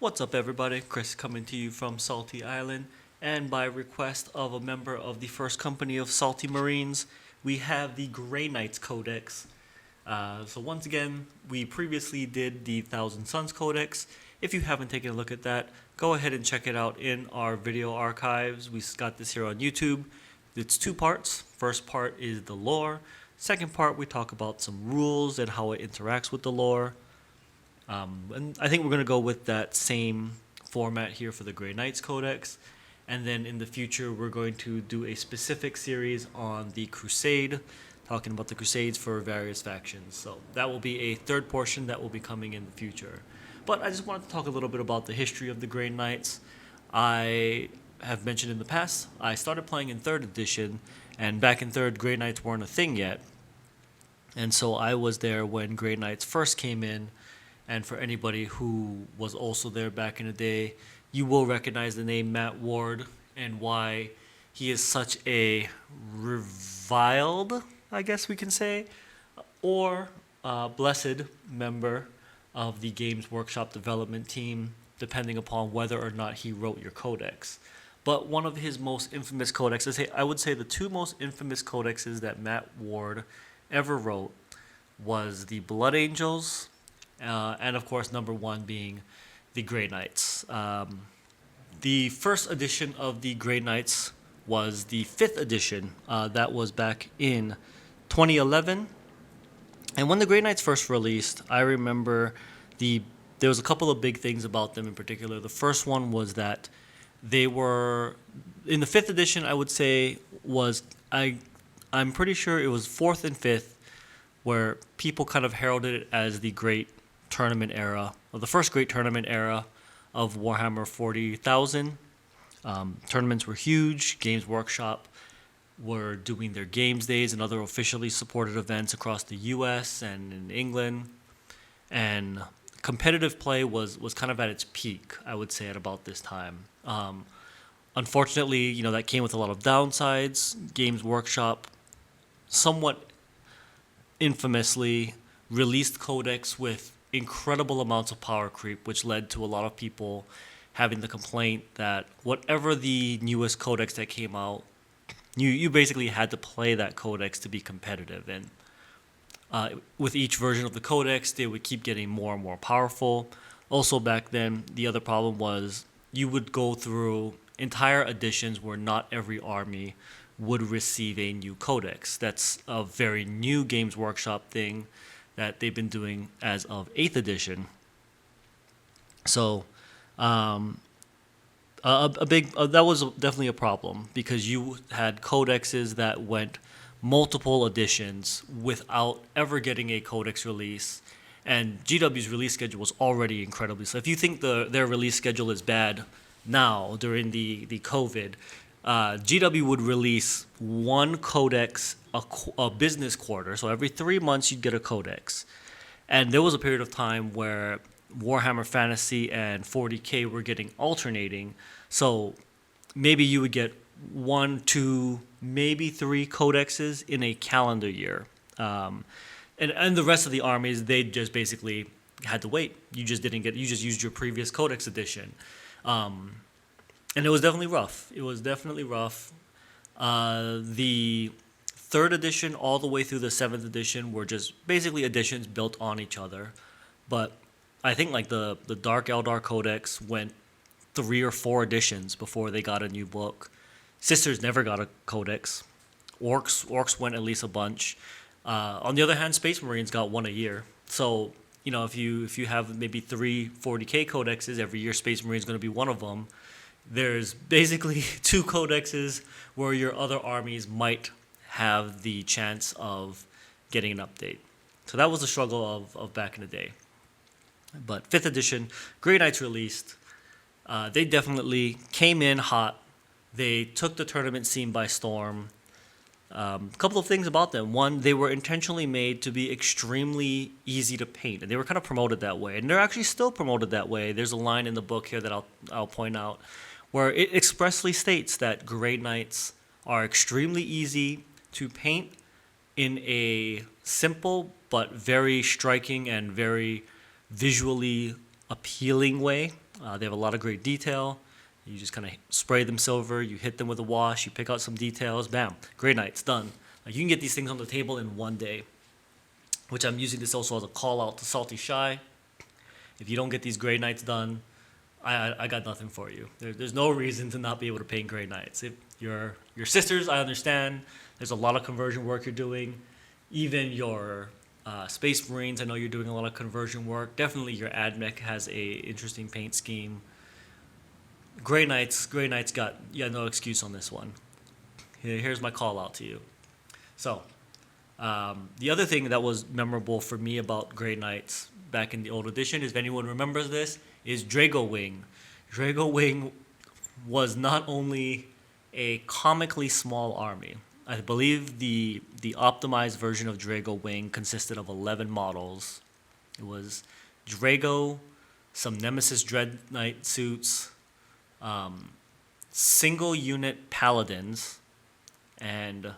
What's up, everybody? Chris coming to you from Salty Island, and by request of a member of the first company of Salty Marines, we have the Grey Knights Codex. So once again, we previously did the Thousand Suns Codex. If you haven't taken a look at that, go ahead and check it out in our video archives. We got this here on YouTube. It's two parts. First part is the lore. Second part, we talk about some rules and how it interacts with the lore. And I think we're going to go with that same format here for the Grey Knights Codex. And then in the future, we're going to do a specific series on the Crusade, talking about the Crusades for various factions. So that will be a third portion that will be coming in the future. But I just wanted to talk a little bit about the history of the Grey Knights. I have mentioned in the past, I started playing in 3rd edition, and back in 3rd, Grey Knights weren't a thing yet. And so I was there when Grey Knights first came in. And for anybody who was also there back in the day, you will recognize the name Matt Ward and why he is such a reviled, I guess we can say, or blessed member of the Games Workshop development team, depending upon whether or not he wrote your codex. But one of his most infamous codexes, I would say the two most infamous codexes that Matt Ward ever wrote was the Blood Angels, and of course, number one being the Grey Knights. The first edition of the Grey Knights was the 5th edition. That was back in 2011. And when the Grey Knights first released, I remember there was a couple of big things about them in particular. The first one was that they were, in the 5th edition, I would say, I'm pretty sure it was 4th and 5th, where people kind of heralded it as the great tournament era, or the first great tournament era of Warhammer 40,000. Tournaments were huge. Games Workshop were doing their games days and other officially supported events across the US and in England. And competitive play was kind of at its peak, I would say, at about this time. Unfortunately, that came with a lot of downsides. Games Workshop somewhat infamously released Codex with incredible amounts of power creep, which led to a lot of people having the complaint that whatever the newest codex that came out, you basically had to play that codex to be competitive. And with each version of the codex, they would keep getting more and more powerful. Also back then, the other problem was you would go through entire editions where not every army would receive a new codex. That's a very new Games Workshop thing that they've been doing as of 8th edition. So, that was definitely a problem, because you had codexes that went multiple editions without ever getting a codex release, and GW's release schedule was already incredibly slow. If you think their release schedule is bad now during the COVID, GW would release one codex a business quarter, so every 3 months you'd get a codex. And there was a period of time where Warhammer Fantasy and 40K were getting alternating, so maybe you would get 1, 2, maybe 3 codexes in a calendar year. And the rest of the armies, they just basically had to wait. You just used your previous codex edition. And it was definitely rough. The 3rd edition all the way through the 7th edition were just basically editions built on each other. But I think like the Dark Eldar Codex went 3 or 4 editions before they got a new book. Sisters never got a codex. Orcs went at least a bunch. On the other hand, Space Marines got one a year. So, if you have maybe 3 40K codexes every year, Space Marine is going to be one of them. There's basically 2 codexes where your other armies might have the chance of getting an update. So that was the struggle of back in the day. But 5th edition, Grey Knights released. They definitely came in hot. They took the tournament scene by storm. A couple of things about them. One, they were intentionally made to be extremely easy to paint, and they were kind of promoted that way. And they're actually still promoted that way. There's a line in the book here that I'll point out, where it expressly states that Grey Knights are extremely easy to paint in a simple but very striking and very visually appealing way. They have a lot of great detail. You just kind of spray them silver, you hit them with a wash, you pick out some details, bam, Grey Knights, done. Like, you can get these things on the table in one day, which I'm using this also as a call out to Salty Shy. If you don't get these Grey Knights done, I got nothing for you. There's no reason to not be able to paint Grey Knights. If your sisters, I understand. There's a lot of conversion work you're doing. Even your Space Marines, I know you're doing a lot of conversion work. Definitely your AdMech has a interesting paint scheme. Grey Knights got no excuse on this one. Here's my call out to you. So, the other thing that was memorable for me about Grey Knights back in the old edition, is, if anyone remembers this, is Drago Wing. Drago Wing was not only a comically small army. I believe the optimized version of Drago Wing consisted of 11 models. It was Drago, some Nemesis Dread Knight suits, single unit paladins, and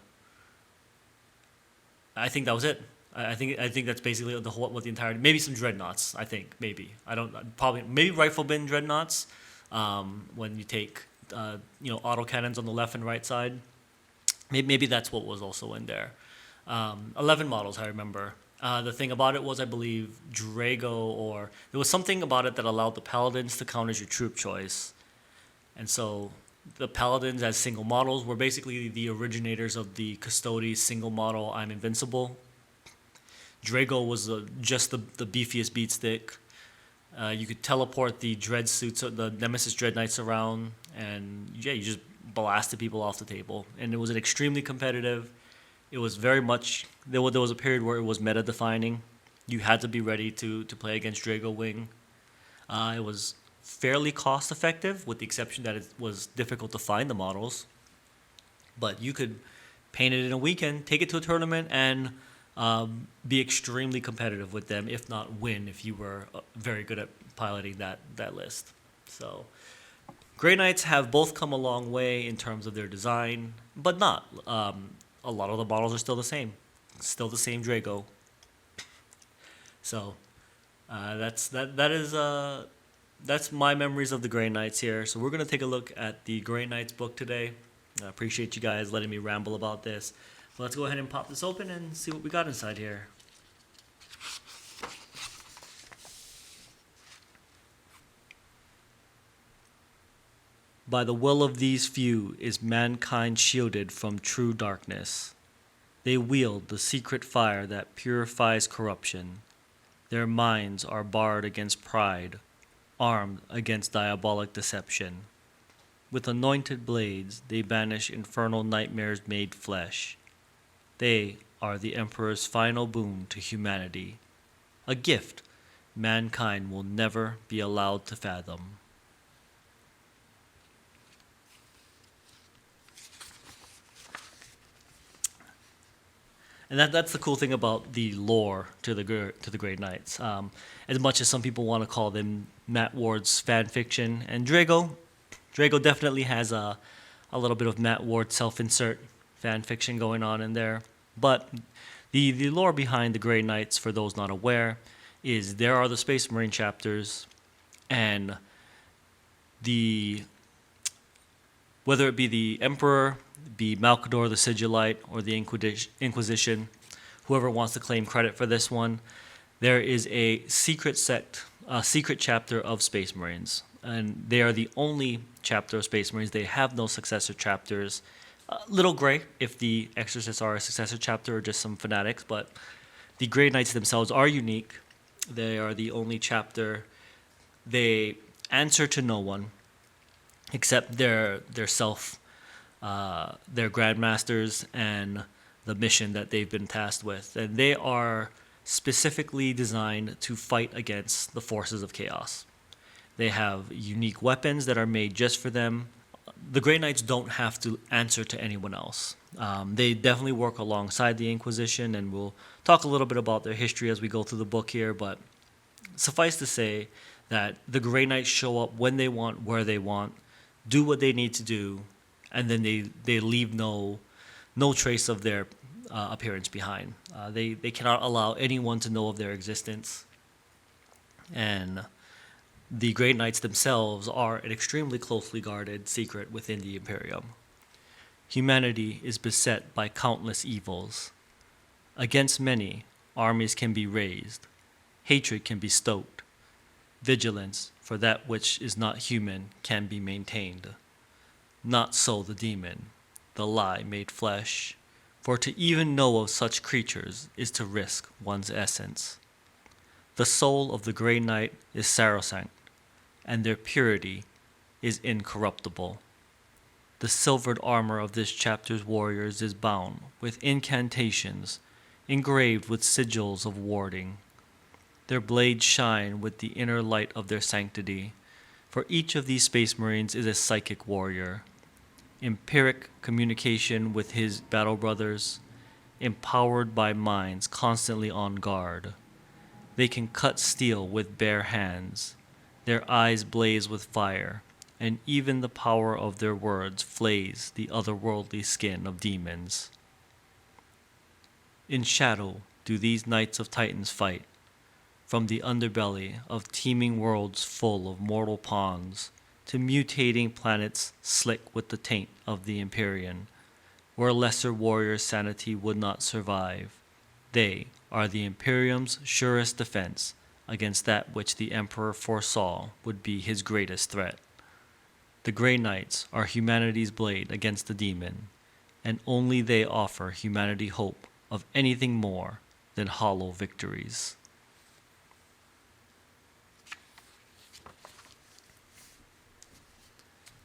I think that was it. I think that's basically what the entirety. Maybe some dreadnoughts. I think maybe maybe rifleman dreadnoughts. When you take autocannons on the left and right side, maybe that's what was also in there. 11 models, I remember. The thing about it was, I believe, Drago, or there was something about it that allowed the paladins to count as your troop choice, and so the paladins as single models were basically the originators of the Custodes single model I'm Invincible. Drago was just the beefiest beatstick. You could teleport the dread suits, the Nemesis Dread Knights around, and you just blasted people off the table. And it was an extremely competitive. It was very much, there was a period where it was meta defining. You had to be ready to play against Drago Wing. It was fairly cost effective, with the exception that it was difficult to find the models. But you could paint it in a weekend, take it to a tournament, and be extremely competitive with them, if not win, if you were very good at piloting that list. So, Grey Knights have both come a long way in terms of their design, but not. A lot of the models are still the same. Still the same Drago. So, that's my memories of the Grey Knights here. So we're going to take a look at the Grey Knights book today. I appreciate you guys letting me ramble about this. So let's go ahead and pop this open and see what we got inside here. By the will of these few is mankind shielded from true darkness. They wield the secret fire that purifies corruption. Their minds are barred against pride, armed against diabolic deception. With anointed blades, they banish infernal nightmares made flesh. They are the Emperor's final boon to humanity, a gift mankind will never be allowed to fathom. And that's the cool thing about the lore to the Grey Knights. As much as some people want to call them Matt Ward's fan fiction, and Drago definitely has a little bit of Matt Ward self-insert fan fiction going on in there. But the lore behind the Grey Knights, for those not aware, is there are the Space Marine chapters, and whether it be the Emperor, be Malcador the Sigillite, or the Inquisition, whoever wants to claim credit for this one, there is a secret chapter of Space Marines, and they are the only chapter of Space Marines. They have no successor chapters. A little gray if the Exorcists are a successor chapter or just some fanatics, but the Grey Knights themselves are unique. They are the only chapter. They answer to no one except their grandmasters and the mission that they've been tasked with. And they are specifically designed to fight against the forces of chaos. They have unique weapons that are made just for them. The Grey Knights don't have to answer to anyone else. They definitely work alongside the Inquisition, and we'll talk a little bit about their history as we go through the book here, but suffice to say that the Grey Knights show up when they want, where they want, do what they need to do, and then they leave no trace of their appearance behind. They cannot allow anyone to know of their existence. And the Grey Knights themselves are an extremely closely guarded secret within the Imperium. Humanity is beset by countless evils. Against many, armies can be raised, hatred can be stoked, vigilance for that which is not human can be maintained. Not so the demon, the lie made flesh, for to even know of such creatures is to risk one's essence. The soul of the Grey Knight is sacrosanct, and their purity is incorruptible. The silvered armor of this chapter's warriors is bound with incantations, engraved with sigils of warding. Their blades shine with the inner light of their sanctity, for each of these Space Marines is a psychic warrior, empiric communication with his battle brothers, empowered by minds constantly on guard. They can cut steel with bare hands, their eyes blaze with fire, and even the power of their words flays the otherworldly skin of demons. In shadow do these Knights of Titans fight, from the underbelly of teeming worlds full of mortal pawns to mutating planets slick with the taint of the Empyrean, where lesser warriors' sanity would not survive. They are the Imperium's surest defense against that which the Emperor foresaw would be his greatest threat. The Grey Knights are humanity's blade against the demon, and only they offer humanity hope of anything more than hollow victories.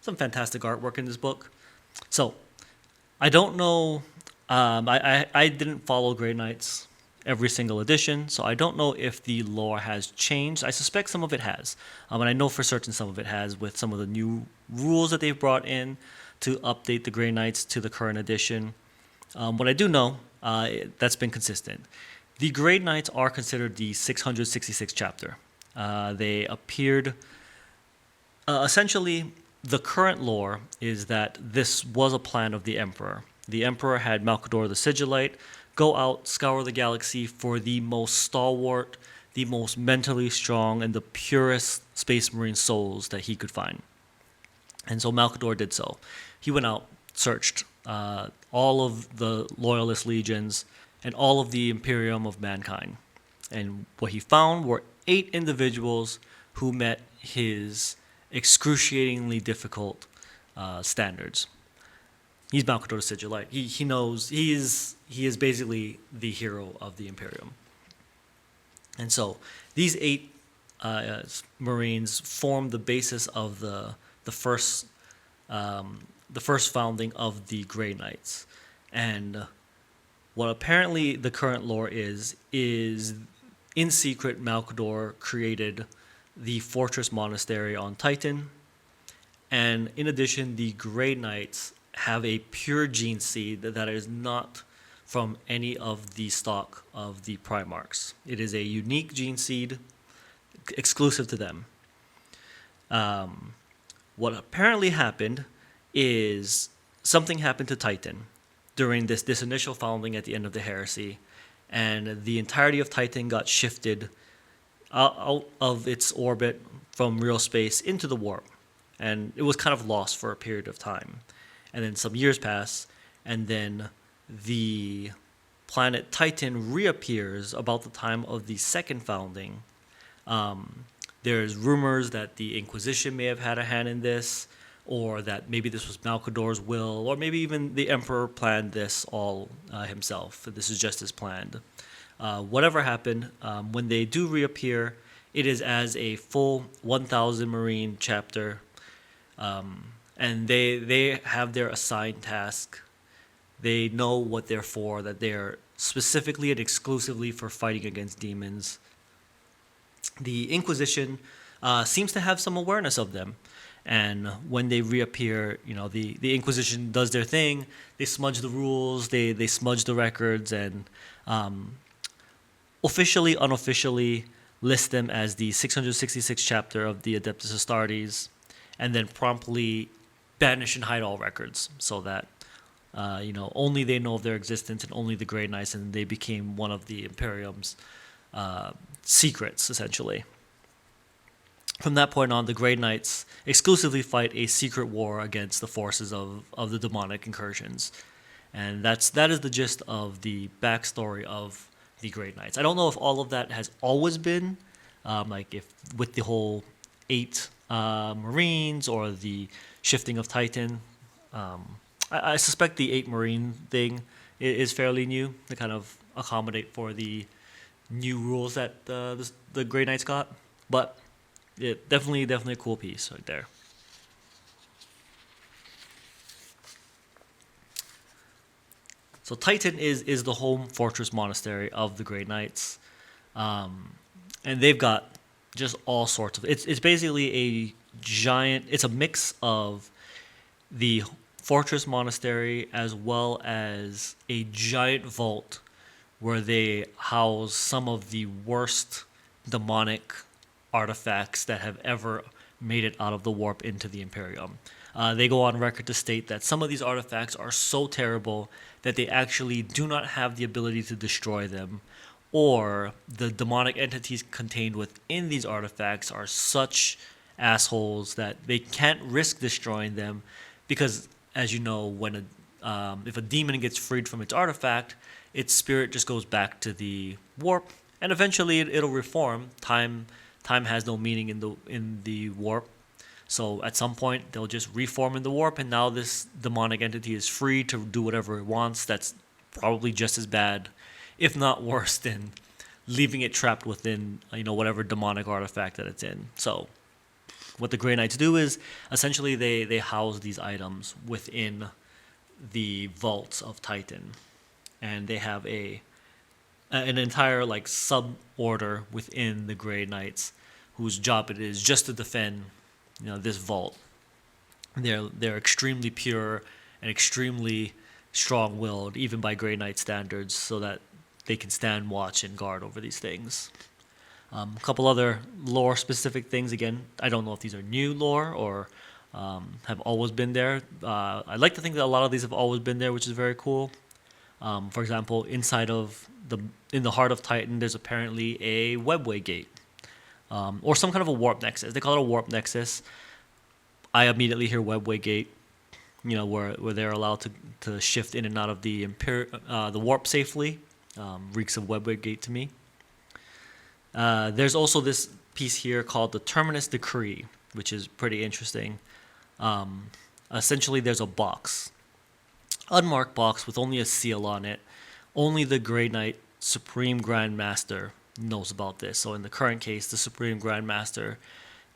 Some fantastic artwork in this book. So, I don't know, I didn't follow Grey Knights every single edition, so I don't know if the lore has changed. I suspect some of it has, and I know for certain some of it has with some of the new rules that they've brought in to update the Grey Knights to the current edition. What I do know, that's been consistent. The Grey Knights are considered the 666th chapter. They appeared, essentially, the current lore is that this was a plan of the Emperor. The Emperor had Malcador the Sigillite go out, scour the galaxy for the most stalwart, the most mentally strong, and the purest Space Marine souls that he could find. And so Malcador did so. He went out, searched all of the Loyalist legions and all of the Imperium of mankind. And what he found were 8 individuals who met his excruciatingly difficult standards. He's Malcador the Sigillite. He knows he is basically the hero of the Imperium. And so these 8 Marines formed the basis of the first founding of the Grey Knights. And what apparently the current lore is in secret Malcador created the Fortress Monastery on Titan. And in addition, the Grey Knights have a pure gene seed that is not from any of the stock of the Primarchs. It is a unique gene seed exclusive to them. What apparently happened is something happened to Titan during this initial founding at the end of the heresy, and the entirety of Titan got shifted out of its orbit from real space into the warp, and it was kind of lost for a period of time. And then some years pass, and then the planet Titan reappears about the time of the second founding. There's rumors that the Inquisition may have had a hand in this, or that maybe this was Malcador's will, or maybe even the Emperor planned this all himself. This is just as planned. Whatever happened, when they do reappear, it is as a full 1,000 Marine chapter, and they have their assigned task. They know what they're for, that they're specifically and exclusively for fighting against demons. The Inquisition seems to have some awareness of them. And when they reappear, the Inquisition does their thing. They smudge the rules, they smudge the records, and officially, unofficially list them as the 666th chapter of the Adeptus Astartes, and then promptly banish and hide all records so that only they know of their existence, and only the Grey Knights, and they became one of the Imperium's secrets, essentially. From that point on, the Grey Knights exclusively fight a secret war against the forces of the demonic incursions. And that is the gist of the backstory of the Grey Knights. I don't know if all of that has always been, like if with the whole 8 Marines or the shifting of Titan. I suspect the 8 Marine thing is fairly new to kind of accommodate for the new rules that the Grey Knights got. But it definitely a cool piece right there. So Titan is the home fortress monastery of the Grey Knights, and they've got just all sorts of. It's basically a giant. It's a mix of the fortress monastery as well as a giant vault where they house some of the worst demonic artifacts that have ever made it out of the warp into the Imperium. They go on record to state that some of these artifacts are so terrible that they actually do not have the ability to destroy them, or the demonic entities contained within these artifacts are such assholes that they can't risk destroying them because, as you know, when if a demon gets freed from its artifact, its spirit just goes back to the warp, and eventually it'll reform. Time has no meaning in the warp. So at some point, they'll just reform in the warp, and now this demonic entity is free to do whatever it wants. That's probably just as bad, if not worse, than leaving it trapped within whatever demonic artifact that it's in. So what the Grey Knights do is essentially they house these items within the vaults of Titan, and they have an entire like sub order within the Grey Knights whose job it is just to defend this vault. They're extremely pure and extremely strong-willed, even by Grey Knight standards, so that they can stand watch and guard over these things. A couple other lore-specific things. Again, I don't know if these are new lore or have always been there. I like to think that a lot of these have always been there, which is very cool. For example, in the heart of Titan, there's apparently a webway gate. Or some kind of a warp nexus. They call it a warp nexus. I immediately hear webway gate, where they're allowed to shift in and out of the warp safely. Reeks of webway gate to me. There's also this piece here called the Terminus Decree, which is pretty interesting. Essentially, there's a box, unmarked box with only a seal on it. Only the Grey Knight Supreme Grand Master knows about this. So in the current case, the Supreme Grand Master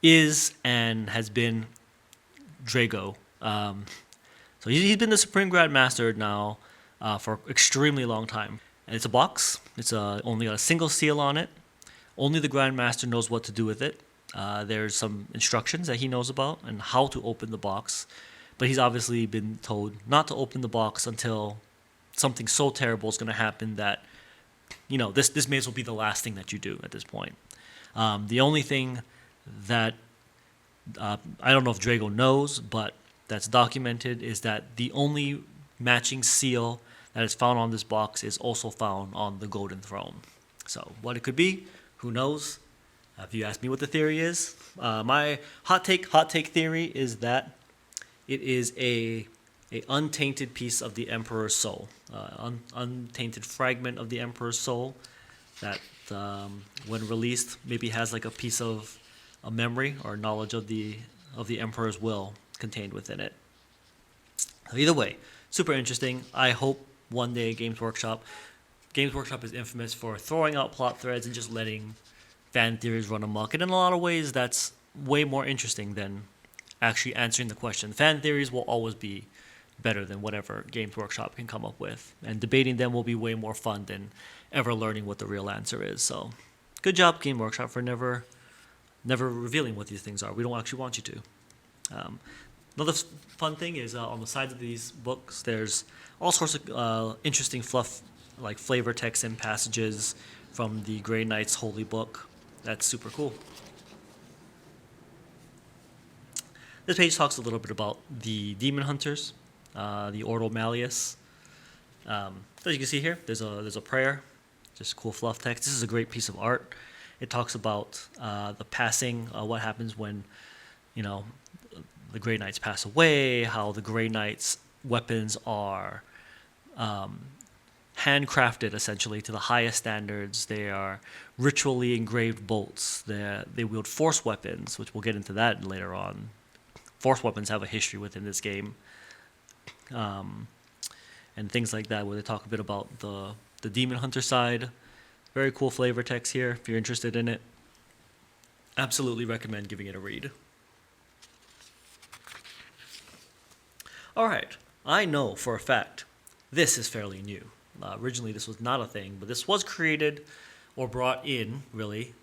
is and has been Drago. So he's been the Supreme Grand Master now for extremely long time. And it's a box. It's only got a single seal on it. Only the Grand Master knows what to do with it. There's some instructions that he knows about and how to open the box. But he's obviously been told not to open the box until something so terrible is going to happen that this may as well be the last thing that you do at this point. The only thing that I don't know if Drago knows, but that's documented, is that the only matching seal that is found on this box is also found on the Golden Throne. So what it could be, who knows? If you ask me what the theory is, my hot take theory is that it is a untainted piece of the Emperor's soul, untainted fragment of the Emperor's soul that, when released, maybe has like a piece of a memory or knowledge of the Emperor's will contained within it. Either way, super interesting. I hope one day Games Workshop is infamous for throwing out plot threads and just letting fan theories run amok. And in a lot of ways, that's way more interesting than actually answering the question. Fan theories will always be better than whatever Games Workshop can come up with. And debating them will be way more fun than ever learning what the real answer is. So good job, Game Workshop, for never revealing what these things are. We don't actually want you to. Another fun thing is on the sides of these books, there's all sorts of interesting fluff, like flavor text and passages from the Grey Knight's Holy Book. That's super cool. This page talks a little bit about the Demon Hunters, the Ordo Malleus. As you can see here, there's a prayer, just cool fluff text. This is a great piece of art. It talks about the passing, what happens when, you know, the Grey Knights pass away, how the Grey Knights' weapons are handcrafted essentially to the highest standards. They are ritually engraved bolts. They wield force weapons, which we'll get into that later on. Force weapons have a history within this game. And things like that, where they talk a bit about the Demon Hunter side. Very cool flavor text here, if you're interested in it. Absolutely recommend giving it a read. Alright, I know for a fact this is fairly new. Originally this was not a thing, but this was created or brought in, really.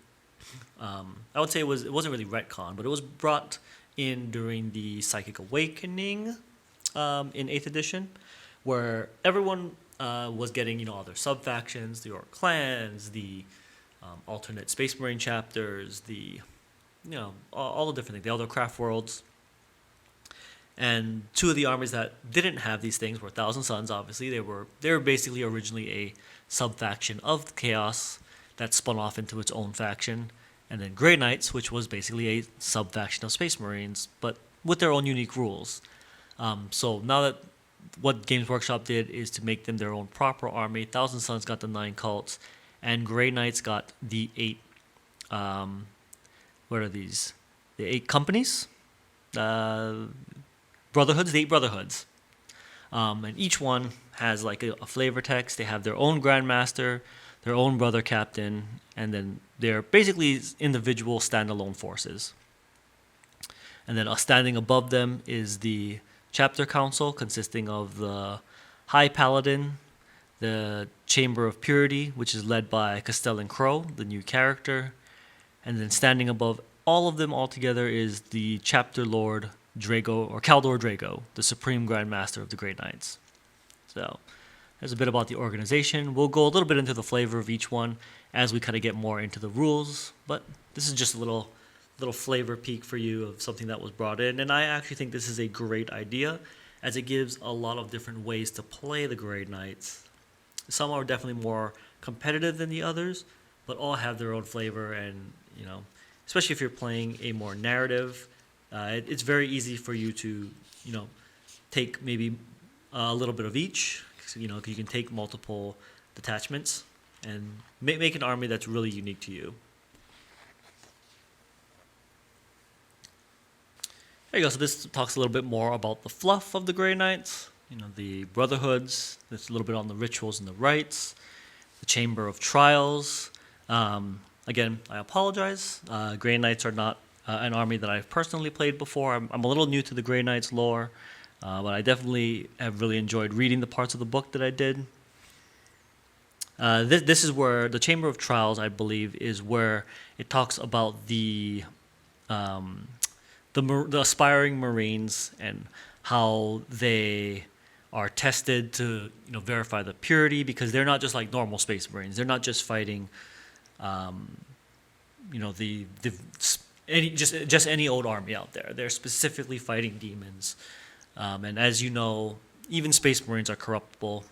I would say it wasn't really retcon, but it was brought in during the Psychic Awakening in 8th edition, where everyone was getting, all their sub-factions, the Orc clans, the alternate Space Marine chapters, the, all the different things, the other craft worlds. And two of the armies that didn't have these things were Thousand Suns, obviously. They were basically originally a sub-faction of Chaos that spun off into its own faction. And then Grey Knights, which was basically a sub-faction of Space Marines, but with their own unique rules. So now that what Games Workshop did is to make them their own proper army, Thousand Suns got the 9 cults, and Grey Knights got the 8, what are these? The 8 companies? Brotherhoods, the 8 Brotherhoods. And each one has like a flavor text. They have their own Grandmaster, their own Brother Captain, and then they're basically individual standalone forces. And then standing above them is the Chapter Council, consisting of the High Paladin, the Chamber of Purity, which is led by Castellan Crow, the new character. And then standing above all of them altogether is the Chapter Lord Drago, or Kaldor Drago, the Supreme Grandmaster of the Grey Knights. So there's a bit about the organization. We'll go a little bit into the flavor of each one as we kind of get more into the rules, but this is just a little flavor peek for you of something that was brought in, and I actually think this is a great idea, as it gives a lot of different ways to play the Grey Knights. Some are definitely more competitive than the others, but all have their own flavor, and especially if you're playing a more narrative, it's very easy for you to take maybe a little bit of each. You can take multiple detachments and make an army that's really unique to you. There you go. So this talks a little bit more about the fluff of the Grey Knights. The Brotherhoods. There's a little bit on the rituals and the rites. The Chamber of Trials. Again, I apologize. Grey Knights are not an army that I've personally played before. I'm a little new to the Grey Knights lore, but I definitely have really enjoyed reading the parts of the book that I did. This is where the Chamber of Trials, I believe, is where it talks about the aspiring Marines and how they are tested to verify the purity, because they're not just like normal Space Marines. They're not just fighting just any old army out there. They're specifically fighting demons, and as you know, even Space Marines are corruptible,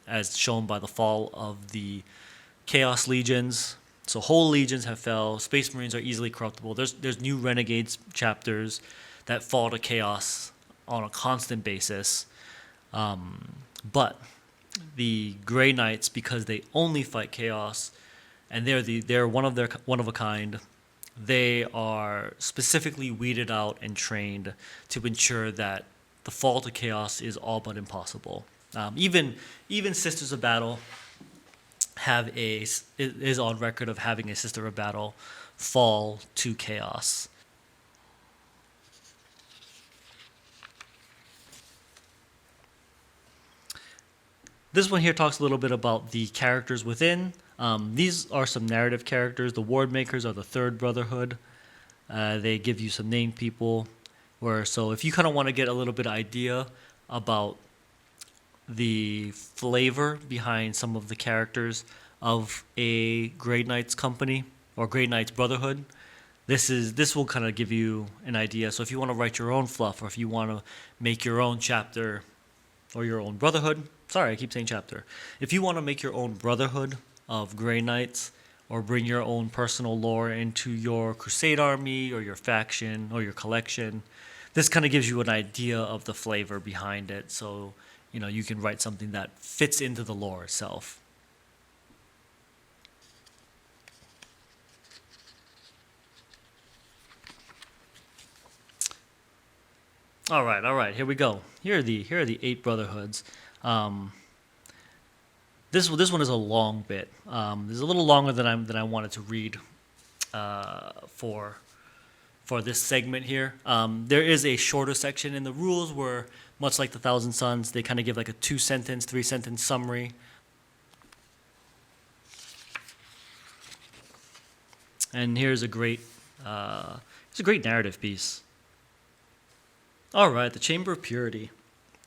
as shown by the fall of the Chaos Legions. So whole legions have fell. Space Marines are easily corruptible. There's new Renegades chapters that fall to Chaos on a constant basis, but the Grey Knights, because they only fight Chaos, and they're one of a kind. They are specifically weeded out and trained to ensure that the fall to Chaos is all but impossible. Even Sisters of Battle is on record of having a Sister of Battle fall to Chaos. This one here talks a little bit about the characters within. These are some narrative characters. The Ward Makers are the 3rd Brotherhood. They give you some named people. So if you kind of want to get a little bit of idea about the flavor behind some of the characters of a Grey Knights company or Grey Knights Brotherhood, this will kind of give you an idea. So if you want to write your own fluff, or if you want to make your own chapter or your own Brotherhood, sorry, I keep saying chapter. If you want to make your own Brotherhood of Grey Knights, or bring your own personal lore into your crusade army or your faction or your collection. This kind of gives you an idea of the flavor behind it, so you can write something that fits into the lore itself. All right. Here we go. Here are the 8 Brotherhoods. This one is a long bit. This is a little longer than I wanted to read for this segment here. There is a shorter section in the rules where, much like the Thousand Suns, they kind of give like a 2-sentence, 3-sentence summary. And here's a great narrative piece. All right, the Chamber of Purity.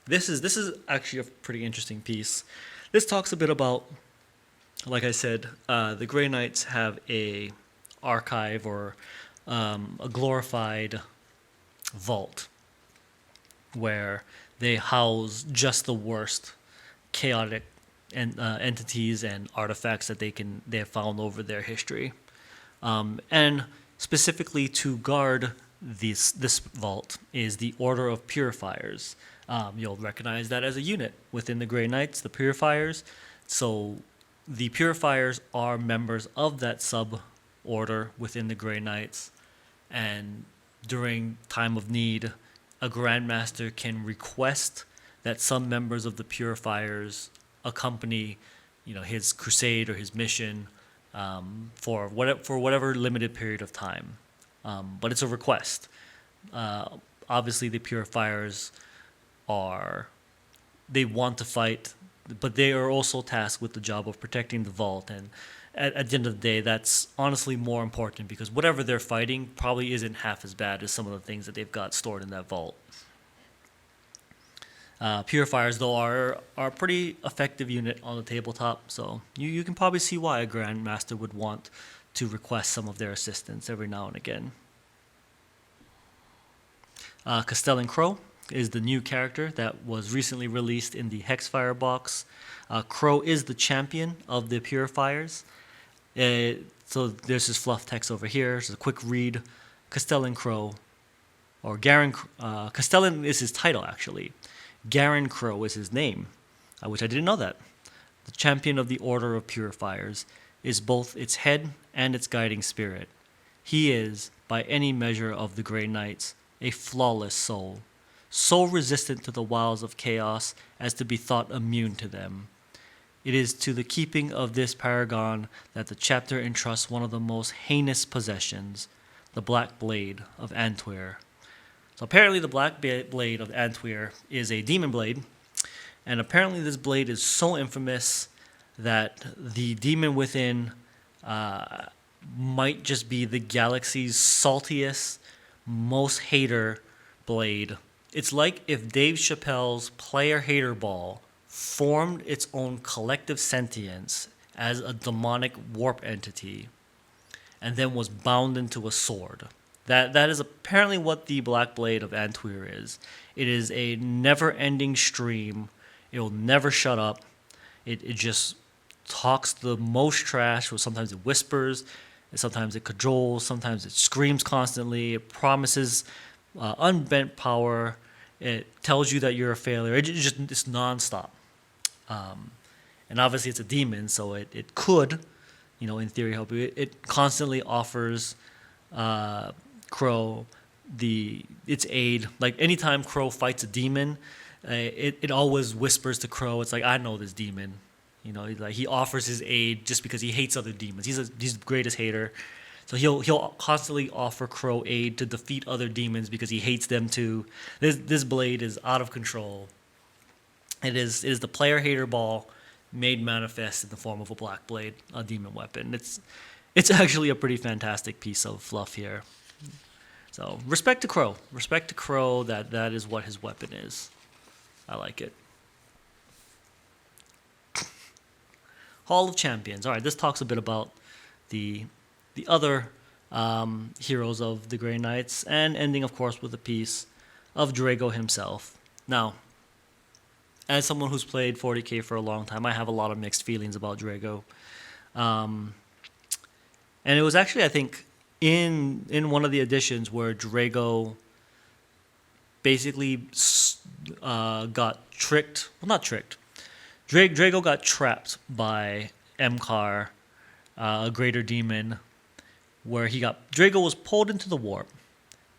This is actually a pretty interesting piece. This talks a bit about, like I said, the Grey Knights have a archive or a glorified vault where they house just the worst chaotic entities and artifacts that they have found over their history, and specifically to guard this vault is the Order of Purifiers. You'll recognize that as a unit within the Grey Knights, the Purifiers. So the Purifiers are members of that sub-order within the Grey Knights, and during time of need, a Grandmaster can request that some members of the Purifiers accompany, his crusade or his mission for whatever limited period of time. But it's a request. Obviously, the Purifiers they want to fight, but they are also tasked with the job of protecting the vault. And at the end of the day, that's honestly more important, because whatever they're fighting probably isn't half as bad as some of the things that they've got stored in that vault. Purifiers, though, are a pretty effective unit on the tabletop, so you can probably see why a Grandmaster would want to request some of their assistance every now and again. Castellan Crow is the new character that was recently released in the Hexfire box. Crow is the champion of the Purifiers. So there's his fluff text over here. Just a quick read. Castellan Crow, or Garen. Castellan is his title, actually. Garen Crow is his name, which I didn't know that. The champion of the Order of Purifiers is both its head and its guiding spirit. He is, by any measure of the Grey Knights, a flawless soul, so resistant to the wiles of chaos as to be thought immune to them. It is to the keeping of this paragon that the chapter entrusts one of the most heinous possessions, the Black Blade of Antwere. So apparently the Black Blade of Antwere is a demon blade, and apparently this blade is so infamous that the demon within might just be the galaxy's saltiest, most hater blade. It's like if Dave Chappelle's Player Hater Ball formed its own collective sentience as a demonic warp entity and then was bound into a sword. That is apparently what the Black Blade of Antwere is. It is a never-ending stream. It will never shut up. It just talks the most trash. Sometimes it whispers, and sometimes it cajoles, sometimes it screams constantly. It promises unbent power. It tells you that you're a failure. It's nonstop. And obviously it's a demon, so it could, in theory, help you. It constantly offers Crow its aid. Like anytime Crow fights a demon, it always whispers to Crow, it's like, I know this demon. He offers his aid just because he hates other demons. He's the greatest hater. So he'll constantly offer Crow aid to defeat other demons because he hates them too. This blade is out of control. It is the Player Hater Ball made manifest in the form of a black blade, a demon weapon. It's actually a pretty fantastic piece of fluff here. So respect to Crow. Respect to Crow that is what his weapon is. I like it. Hall of Champions. All right, this talks a bit about the other heroes of the Grey Knights, and ending, of course, with a piece of Drago himself. Now, as someone who's played 40k for a long time, I have a lot of mixed feelings about Drago. And it was actually, I think, in one of the editions where Drago basically got tricked. Well, not tricked. Drago got trapped by Emkar, a greater demon, where Drago was pulled into the warp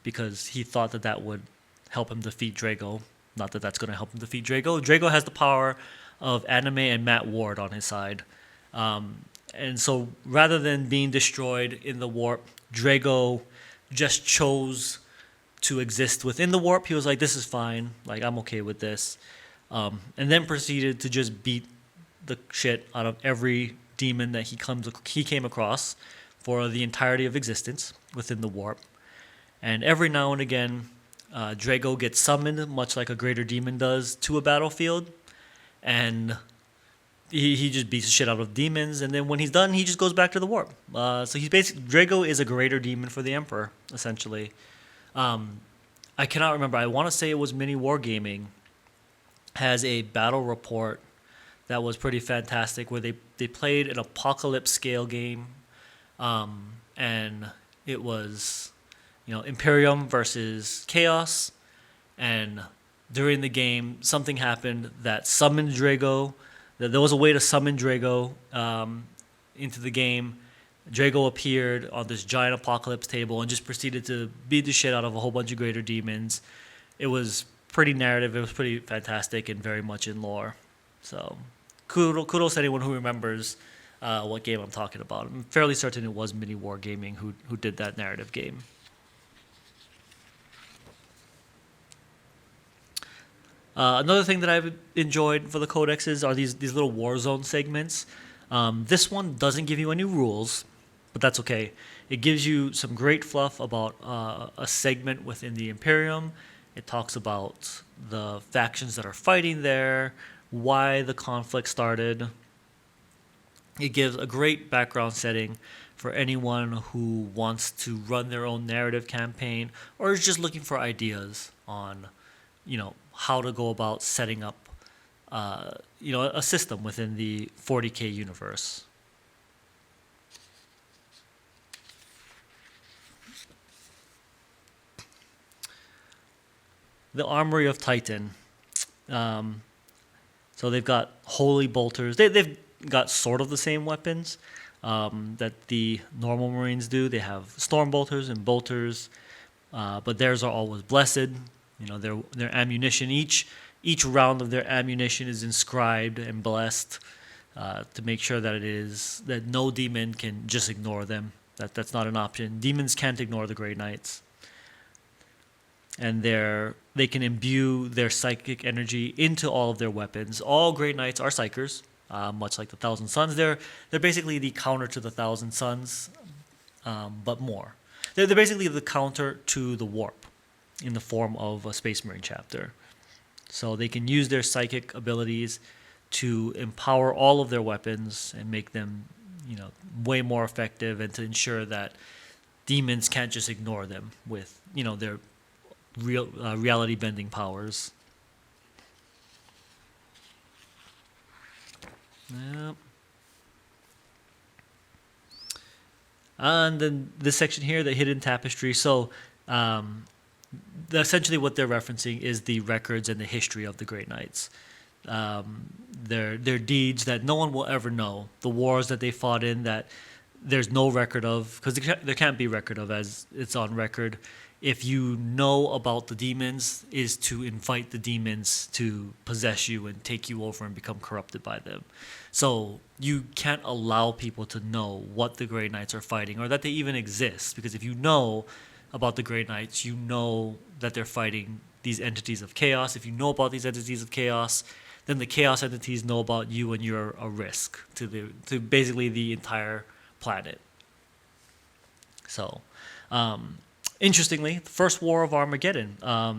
because he thought that would help him defeat Drago. Not that that's going to help him defeat Drago. Drago has the power of Anime and Matt Ward on his side. And so rather than being destroyed in the warp, Drago just chose to exist within the warp. He was like, this is fine. Like, I'm okay with this. And then proceeded to just beat the shit out of every demon that he came across for the entirety of existence within the warp. And every now and again, Drago gets summoned, much like a greater demon does, to a battlefield. And he just beats the shit out of demons. And then when he's done, he just goes back to the warp. So he's basically, Drago is a greater demon for the Emperor, essentially. I cannot remember. I want to say it was Mini Wargaming has a battle report that was pretty fantastic where they played an apocalypse scale game. And it was, Imperium versus Chaos. And during the game, something happened that summoned Drago. That there was a way to summon Drago into the game. Drago appeared on this giant apocalypse table and just proceeded to beat the shit out of a whole bunch of greater demons. It was pretty narrative. It was pretty fantastic and very much in lore. So kudos to anyone who remembers what game I'm talking about. I'm fairly certain it was Mini Wargaming who did that narrative game. Another thing that I've enjoyed for the codexes are these little war zone segments. This one doesn't give you any rules, but that's okay. It gives you some great fluff about a segment within the Imperium. It talks about the factions that are fighting there, why the conflict started. It gives a great background setting for anyone who wants to run their own narrative campaign or is just looking for ideas on, how to go about setting up, a system within the 40K universe. The Armory of Titan. So they've got holy bolters. They've got sort of the same weapons that the normal Marines do. They have storm bolters and bolters, but theirs are always blessed. Their ammunition, each round of their ammunition is inscribed and blessed to make sure that no demon can just ignore them. That's not an option. Demons can't ignore the Grey Knights. And they can imbue their psychic energy into all of their weapons. All Grey Knights are psychers, much like the Thousand Sons. They're basically the counter to the Thousand Sons, but more. They're basically the counter to the warp in the form of a Space Marine chapter. So they can use their psychic abilities to empower all of their weapons and make them, way more effective, and to ensure that demons can't just ignore them with, their reality bending powers. Yep. And then this section here, the Hidden Tapestry. So essentially what they're referencing is the records and the history of the Grey Knights. Their deeds that no one will ever know. The wars that they fought in that there's no record of, because there can't be record of, as it's on record. If you know about the demons, is to invite the demons to possess you and take you over and become corrupted by them. So you can't allow people to know what the Grey Knights are fighting or that they even exist, because if you know about the Grey Knights, you know that they're fighting these entities of chaos. If you know about these entities of chaos, then the chaos entities know about you, and you're a risk to basically the entire planet. So, interestingly, the first War of Armageddon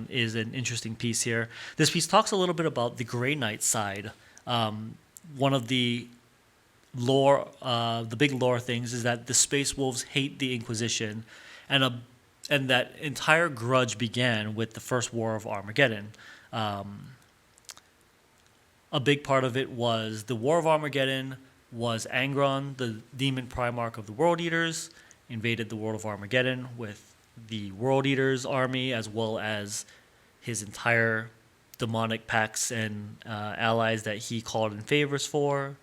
is an interesting piece here. This piece talks a little bit about the Grey Knight side. One of the lore, the big lore things is that the Space Wolves hate the Inquisition, and that entire grudge began with the first War of Armageddon. A big part of it was the War of Armageddon was Angron, the demon Primarch of the World Eaters, invaded the world of Armageddon with the World Eaters army as well as his entire demonic packs and allies that he called in favors for.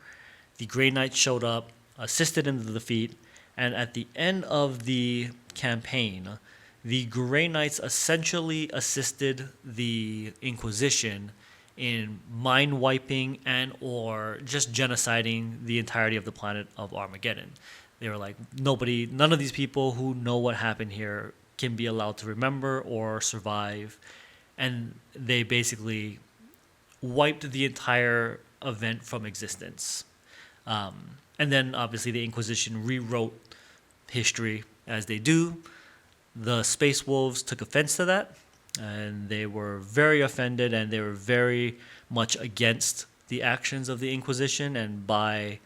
The Grey Knights showed up, assisted in the defeat, and at the end of the campaign, the Grey Knights essentially assisted the Inquisition in mind wiping and or just genociding the entirety of the planet of Armageddon. They were like, none of these people who know what happened here can be allowed to remember or survive. And they basically wiped the entire event from existence. And then obviously the Inquisition rewrote history as they do. The Space Wolves took offense to that, and they were very offended, and they were very much against the actions of the Inquisition and by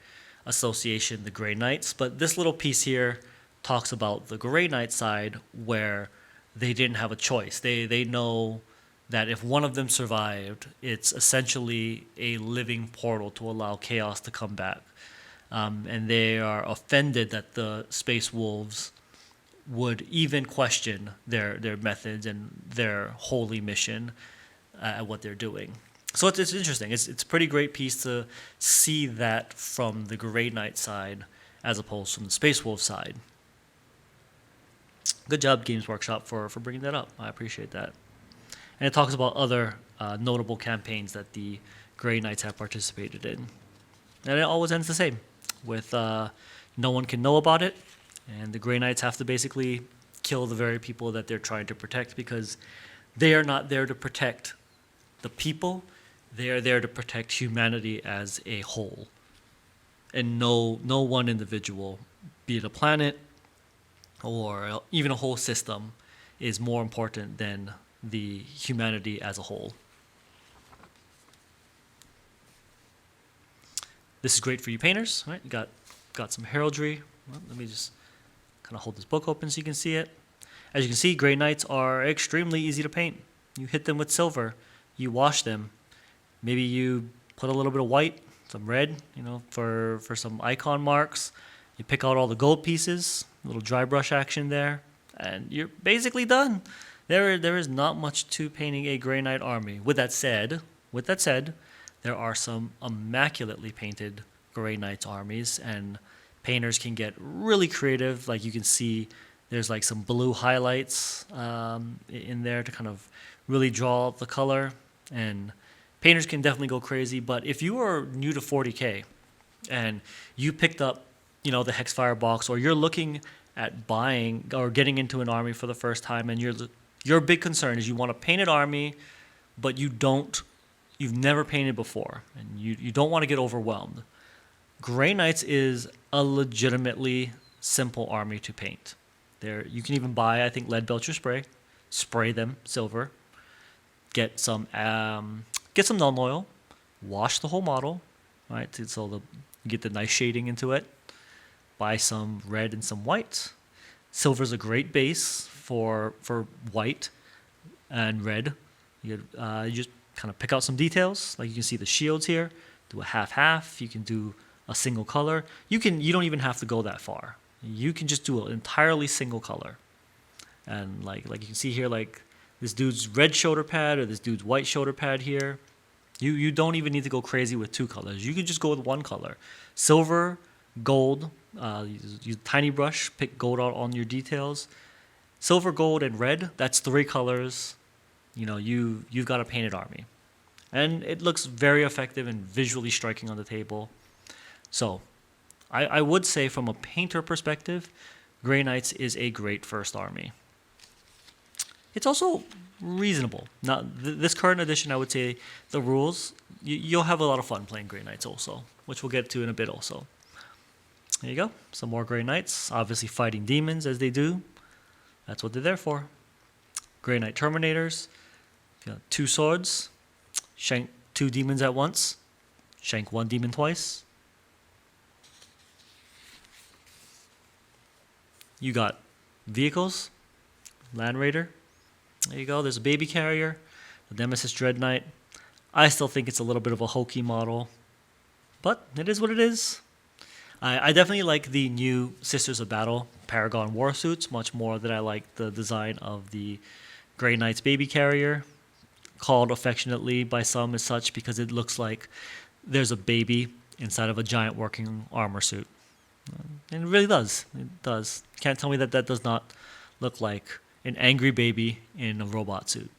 association the Grey Knights. But this little piece here talks about the Grey Knight side where they didn't have a choice. They know that if one of them survived, it's essentially a living portal to allow chaos to come back. And they are offended that the Space Wolves would even question their methods and their holy mission at what they're doing. So it's interesting. It's a pretty great piece to see that from the Grey Knight side as opposed from the Space Wolf side. Good job, Games Workshop, for bringing that up. I appreciate that. And it talks about other notable campaigns that the Grey Knights have participated in. And it always ends the same, with no one can know about it, and the Grey Knights have to basically kill the very people that they're trying to protect because they are not there to protect the people, they are there to protect humanity as a whole. And no one individual, be it a planet or even a whole system, is more important than the humanity as a whole. This is great for you painters, right? You got some heraldry. Well, let me just kind of hold this book open so you can see it. As you can see, Grey Knights are extremely easy to paint. You hit them with silver, you wash them. Maybe you put a little bit of white, some red, for some icon marks. You pick out all the gold pieces, a little dry brush action there, and you're basically done. There is not much to painting a Grey Knight army. With that said, there are some immaculately painted Grey Knights armies, and painters can get really creative. Like you can see, there's like some blue highlights in there to kind of really draw the color, and painters can definitely go crazy. But if you are new to 40K and you picked up, the Hexfire box, or you're looking at buying or getting into an army for the first time, and your big concern is you want a painted army, but you've never painted before, and you don't want to get overwhelmed. Grey Knights is a legitimately simple army to paint. You can even buy, I think, lead belcher spray them silver, get some Nuln Oil, wash the whole model, right? So you get the nice shading into it. Buy some red and some white. Silver's a great base for white and red. You just kind of pick out some details. Like you can see the shields here. Do a half-half. You can do a single color. You don't even have to go that far. You can just do an entirely single color. And like you can see here, like this dude's red shoulder pad or this dude's white shoulder pad here. You don't even need to go crazy with two colors. You can just go with one color. Silver, gold. Use a tiny brush. Pick gold out on your details. Silver, gold, and red. That's three colors. You've got a painted army. And it looks very effective and visually striking on the table. So I would say from a painter perspective, Grey Knights is a great first army. It's also reasonable. Now, this current edition, I would say the rules, you'll have a lot of fun playing Grey Knights also, which we'll get to in a bit also. There you go. Some more Grey Knights, obviously fighting demons as they do. That's what they're there for. Grey Knight Terminators. Two swords. Shank two demons at once. Shank one demon twice. You got vehicles. Land Raider. There you go. There's a baby carrier. The Nemesis Dread Knight. I still think it's a little bit of a hokey model. But it is what it is. I definitely like the new Sisters of Battle Paragon war suits much more than I like the design of the Grey Knight's baby carrier, called affectionately by some as such because it looks like there's a baby inside of a giant working armor suit. And it really does. It does. Can't tell me that that does not look like an angry baby in a robot suit.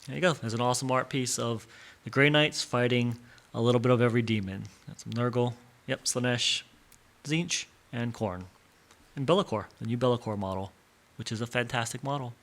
There you go. There's an awesome art piece of the Grey Knights fighting a little bit of every demon. Got some Nurgle, yep, Slanesh, Tzeentch, and Khorne. And Be'lakor, the new Be'lakor model, which is a fantastic model.